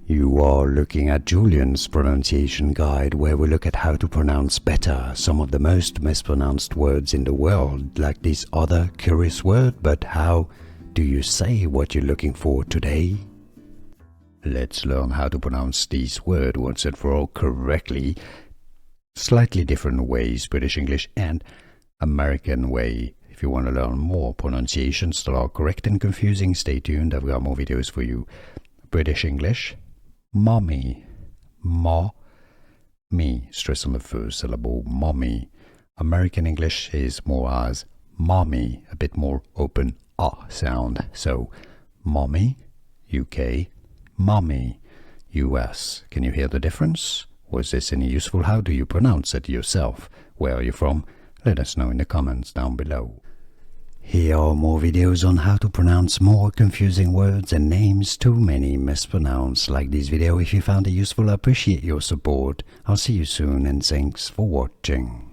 You are looking at Julian's pronunciation guide, where we look at how to pronounce better some of the most mispronounced words in the world, like this other curious word. But how do you say what you're looking for today? Let's learn how to pronounce this word once and for all correctly. Slightly different ways, British English and American way. If you want to learn more pronunciations that are correct and confusing, stay tuned. I've got more videos for you. British English, mommy, me, stress on the first syllable, mommy. American English is more as mommy, a bit more open sound. So mommy, UK, mommy, US. Can you hear the difference? Was this any useful? How do you pronounce it yourself? Where are you from? Let us know in the comments down below. Here are more videos on how to pronounce more confusing words and names too many mispronounced. Like this video if you found it useful. I appreciate your support. I'll see you soon and thanks for watching.